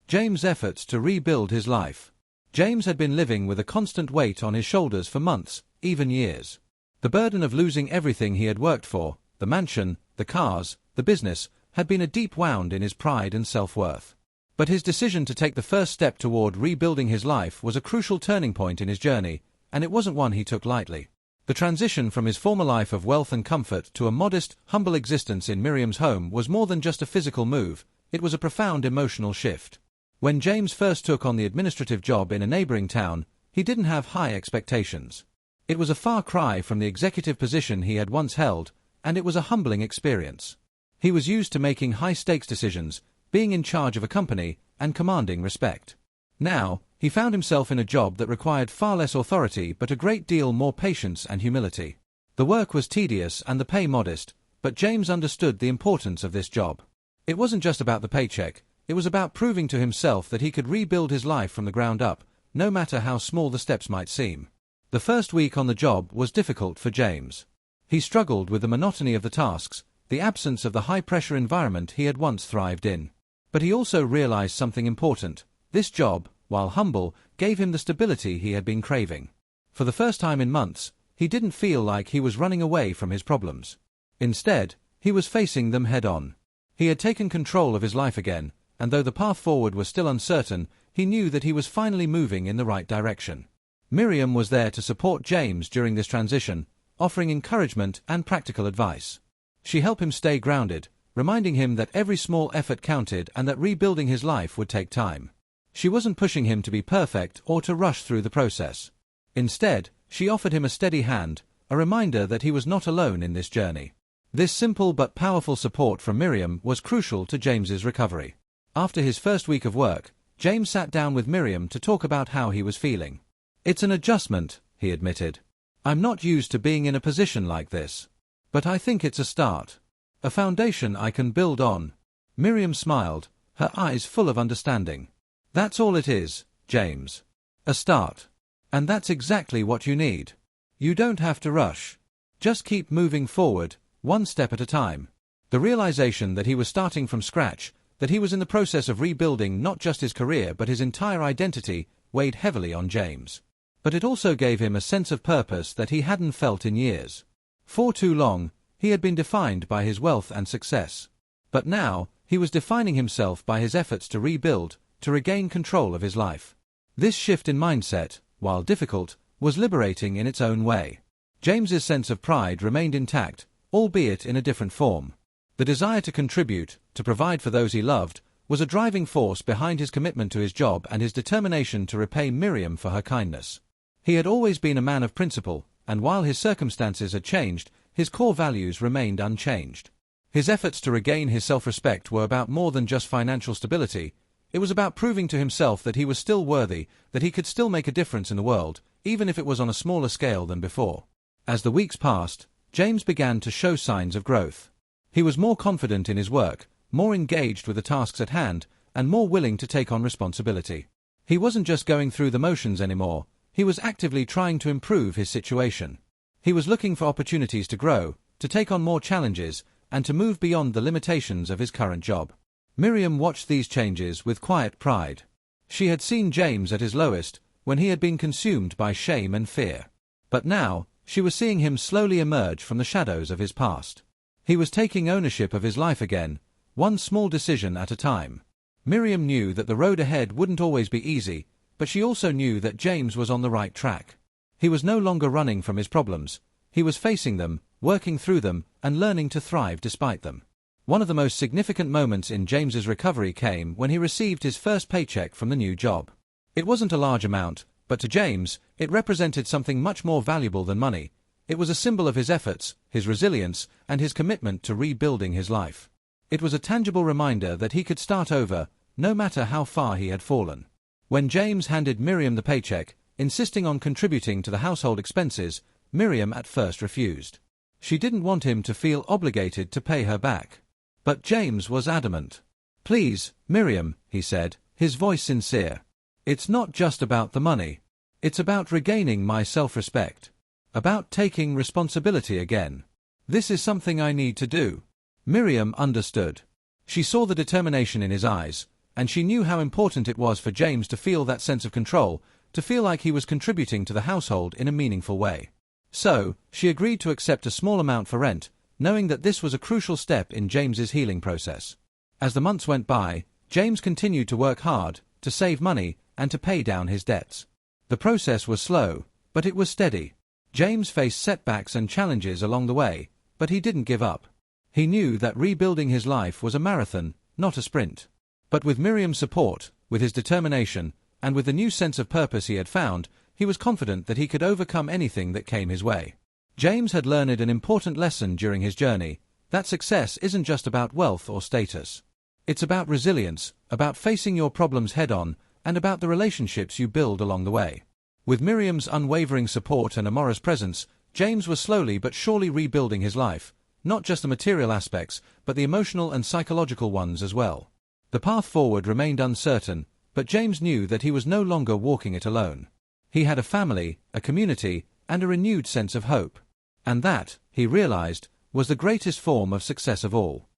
James' efforts to rebuild his life. James had been living with a constant weight on his shoulders for months, even years. The burden of losing everything he had worked for, the mansion, the cars, the business, had been a deep wound in his pride and self-worth. But his decision to take the first step toward rebuilding his life was a crucial turning point in his journey, and it wasn't one he took lightly. The transition from his former life of wealth and comfort to a modest, humble existence in Miriam's home was more than just a physical move, it was a profound emotional shift. When James first took on the administrative job in a neighboring town, he didn't have high expectations. It was a far cry from the executive position he had once held, and it was a humbling experience. He was used to making high-stakes decisions, being in charge of a company, and commanding respect. Now, he found himself in a job that required far less authority but a great deal more patience and humility. The work was tedious and the pay modest, but James understood the importance of this job. It wasn't just about the paycheck, it was about proving to himself that he could rebuild his life from the ground up, no matter how small the steps might seem. The first week on the job was difficult for James. He struggled with the monotony of the tasks, the absence of the high-pressure environment he had once thrived in. But he also realized something important. This job, while humble, gave him the stability he had been craving. For the first time in months, he didn't feel like he was running away from his problems. Instead, he was facing them head-on. He had taken control of his life again, and though the path forward was still uncertain, he knew that he was finally moving in the right direction. Miriam was there to support James during this transition, offering encouragement and practical advice. She helped him stay grounded, reminding him that every small effort counted and that rebuilding his life would take time. She wasn't pushing him to be perfect or to rush through the process. Instead, she offered him a steady hand, a reminder that he was not alone in this journey. This simple but powerful support from Miriam was crucial to James's recovery. After his first week of work, James sat down with Miriam to talk about how he was feeling. "It's an adjustment," he admitted. "I'm not used to being in a position like this. But I think it's a start. A foundation I can build on." Miriam smiled, her eyes full of understanding. "That's all it is, James. A start. And that's exactly what you need. You don't have to rush. Just keep moving forward, one step at a time." The realization that he was starting from scratch, that he was in the process of rebuilding not just his career but his entire identity, weighed heavily on James. But it also gave him a sense of purpose that he hadn't felt in years. For too long, he had been defined by his wealth and success. But now, he was defining himself by his efforts to rebuild, to regain control of his life. This shift in mindset, while difficult, was liberating in its own way. James's sense of pride remained intact, albeit in a different form. The desire to contribute, to provide for those he loved, was a driving force behind his commitment to his job and his determination to repay Miriam for her kindness. He had always been a man of principle, and while his circumstances had changed, his core values remained unchanged. His efforts to regain his self-respect were about more than just financial stability. It was about proving to himself that he was still worthy, that he could still make a difference in the world, even if it was on a smaller scale than before. As the weeks passed, James began to show signs of growth. He was more confident in his work, more engaged with the tasks at hand, and more willing to take on responsibility. He wasn't just going through the motions anymore, he was actively trying to improve his situation. He was looking for opportunities to grow, to take on more challenges, and to move beyond the limitations of his current job. Miriam watched these changes with quiet pride. She had seen James at his lowest, when he had been consumed by shame and fear. But now, she was seeing him slowly emerge from the shadows of his past. He was taking ownership of his life again, one small decision at a time. Miriam knew that the road ahead wouldn't always be easy, but she also knew that James was on the right track. He was no longer running from his problems. He was facing them, working through them, and learning to thrive despite them. One of the most significant moments in James's recovery came when he received his first paycheck from the new job. It wasn't a large amount, but to James, it represented something much more valuable than money. It was a symbol of his efforts, his resilience, and his commitment to rebuilding his life. It was a tangible reminder that he could start over, no matter how far he had fallen. When James handed Miriam the paycheck, insisting on contributing to the household expenses, Miriam at first refused. She didn't want him to feel obligated to pay her back. But James was adamant. "Please, Miriam," he said, his voice sincere. "It's not just about the money. It's about regaining my self-respect. About taking responsibility again. This is something I need to do." Miriam understood. She saw the determination in his eyes, and she knew how important it was for James to feel that sense of control, to feel like he was contributing to the household in a meaningful way. So, she agreed to accept a small amount for rent, knowing that this was a crucial step in James's healing process. As the months went by, James continued to work hard, to save money, and to pay down his debts. The process was slow, but it was steady. James faced setbacks and challenges along the way, but he didn't give up. He knew that rebuilding his life was a marathon, not a sprint. But with Miriam's support, with his determination, and with the new sense of purpose he had found, he was confident that he could overcome anything that came his way. James had learned an important lesson during his journey, that success isn't just about wealth or status. It's about resilience, about facing your problems head-on, and about the relationships you build along the way. With Miriam's unwavering support and Amora's presence, James was slowly but surely rebuilding his life, not just the material aspects, but the emotional and psychological ones as well. The path forward remained uncertain, but James knew that he was no longer walking it alone. He had a family, a community, and a renewed sense of hope. And that, he realized, was the greatest form of success of all.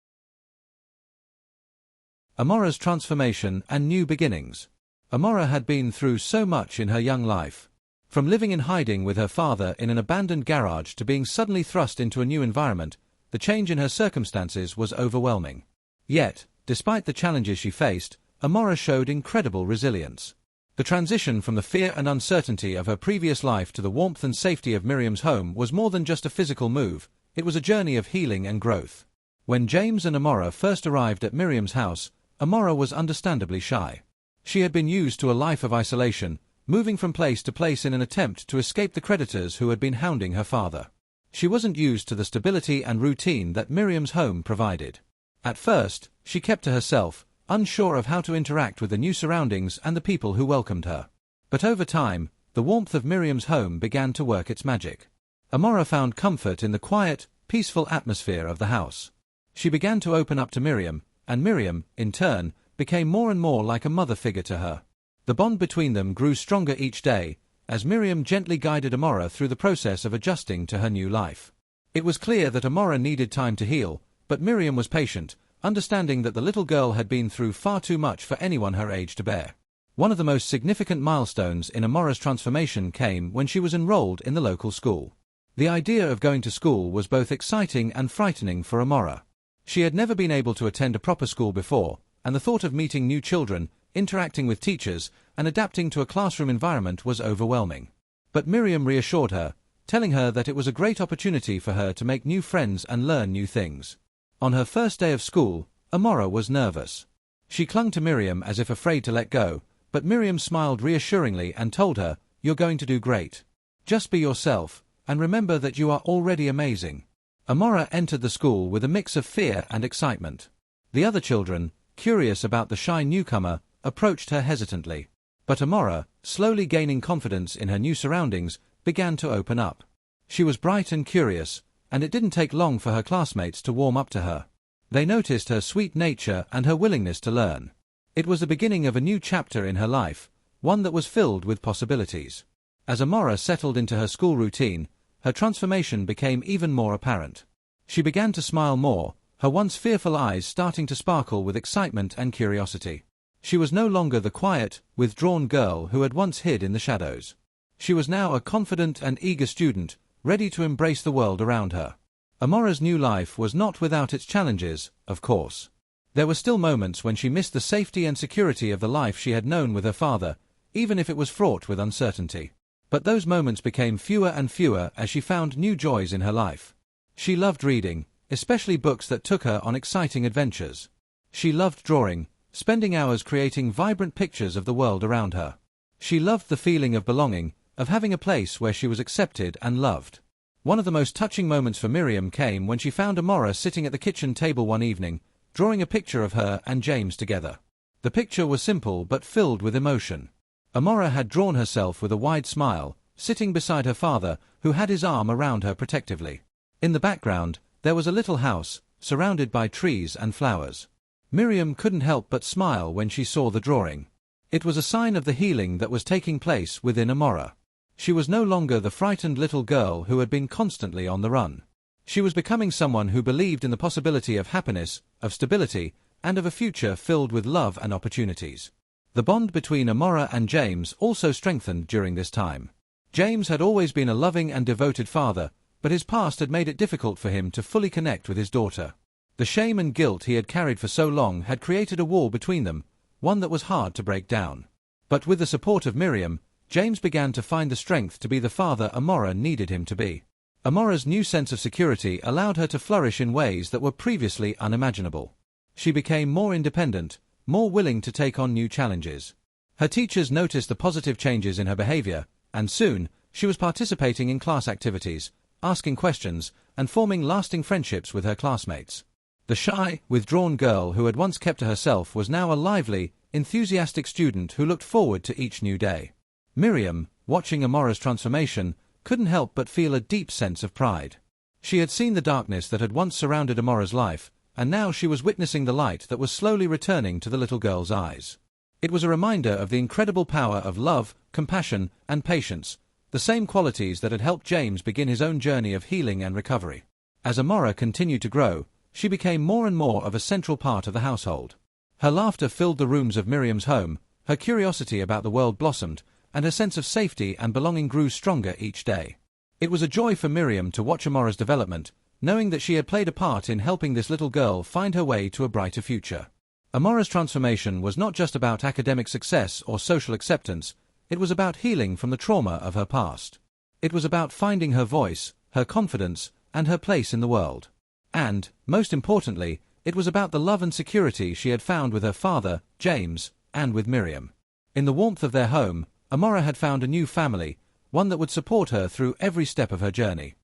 Amora's transformation and new beginnings. Amora had been through so much in her young life. From living in hiding with her father in an abandoned garage to being suddenly thrust into a new environment, the change in her circumstances was overwhelming. Yet, despite the challenges she faced, Amora showed incredible resilience. The transition from the fear and uncertainty of her previous life to the warmth and safety of Miriam's home was more than just a physical move, it was a journey of healing and growth. When James and Amora first arrived at Miriam's house, Amora was understandably shy. She had been used to a life of isolation, moving from place to place in an attempt to escape the creditors who had been hounding her father. She wasn't used to the stability and routine that Miriam's home provided. At first, she kept to herself, unsure of how to interact with the new surroundings and the people who welcomed her. But over time, the warmth of Miriam's home began to work its magic. Amora found comfort in the quiet, peaceful atmosphere of the house. She began to open up to Miriam, and Miriam, in turn, became more and more like a mother figure to her. The bond between them grew stronger each day, as Miriam gently guided Amora through the process of adjusting to her new life. It was clear that Amora needed time to heal, but Miriam was patient, understanding that the little girl had been through far too much for anyone her age to bear. One of the most significant milestones in Amora's transformation came when she was enrolled in the local school. The idea of going to school was both exciting and frightening for Amora. She had never been able to attend a proper school before, and the thought of meeting new children, interacting with teachers, and adapting to a classroom environment was overwhelming. But Miriam reassured her, telling her that it was a great opportunity for her to make new friends and learn new things. On her first day of school, Amora was nervous. She clung to Miriam as if afraid to let go, but Miriam smiled reassuringly and told her, "You're going to do great. Just be yourself, and remember that you are already amazing." Amora entered the school with a mix of fear and excitement. The other children, curious about the shy newcomer, approached her hesitantly. But Amora, slowly gaining confidence in her new surroundings, began to open up. She was bright and curious, and it didn't take long for her classmates to warm up to her. They noticed her sweet nature and her willingness to learn. It was the beginning of a new chapter in her life, one that was filled with possibilities. As Amora settled into her school routine, her transformation became even more apparent. She began to smile more, her once fearful eyes starting to sparkle with excitement and curiosity. She was no longer the quiet, withdrawn girl who had once hid in the shadows. She was now a confident and eager student, ready to embrace the world around her. Amora's new life was not without its challenges, of course. There were still moments when she missed the safety and security of the life she had known with her father, even if it was fraught with uncertainty. But those moments became fewer and fewer as she found new joys in her life. She loved reading, especially books that took her on exciting adventures. She loved drawing, spending hours creating vibrant pictures of the world around her. She loved the feeling of belonging, of having a place where she was accepted and loved. One of the most touching moments for Miriam came when she found Amora sitting at the kitchen table one evening, drawing a picture of her and James together. The picture was simple but filled with emotion. Amora had drawn herself with a wide smile, sitting beside her father, who had his arm around her protectively. In the background, there was a little house, surrounded by trees and flowers. Miriam couldn't help but smile when she saw the drawing. It was a sign of the healing that was taking place within Amora. She was no longer the frightened little girl who had been constantly on the run. She was becoming someone who believed in the possibility of happiness, of stability, and of a future filled with love and opportunities. The bond between Amora and James also strengthened during this time. James had always been a loving and devoted father, but his past had made it difficult for him to fully connect with his daughter. The shame and guilt he had carried for so long had created a wall between them, one that was hard to break down. But with the support of Miriam, James began to find the strength to be the father Amora needed him to be. Amora's new sense of security allowed her to flourish in ways that were previously unimaginable. She became more independent, more willing to take on new challenges. Her teachers noticed the positive changes in her behavior, and soon, she was participating in class activities, asking questions, and forming lasting friendships with her classmates. The shy, withdrawn girl who had once kept to herself was now a lively, enthusiastic student who looked forward to each new day. Miriam, watching Amora's transformation, couldn't help but feel a deep sense of pride. She had seen the darkness that had once surrounded Amora's life, and now she was witnessing the light that was slowly returning to the little girl's eyes. It was a reminder of the incredible power of love, compassion, and patience, the same qualities that had helped James begin his own journey of healing and recovery. As Amora continued to grow, she became more and more of a central part of the household. Her laughter filled the rooms of Miriam's home, her curiosity about the world blossomed, and her sense of safety and belonging grew stronger each day. It was a joy for Miriam to watch Amora's development, knowing that she had played a part in helping this little girl find her way to a brighter future. Amora's transformation was not just about academic success or social acceptance, it was about healing from the trauma of her past. It was about finding her voice, her confidence, and her place in the world. And, most importantly, it was about the love and security she had found with her father, James, and with Miriam. In the warmth of their home, Amora had found a new family, one that would support her through every step of her journey.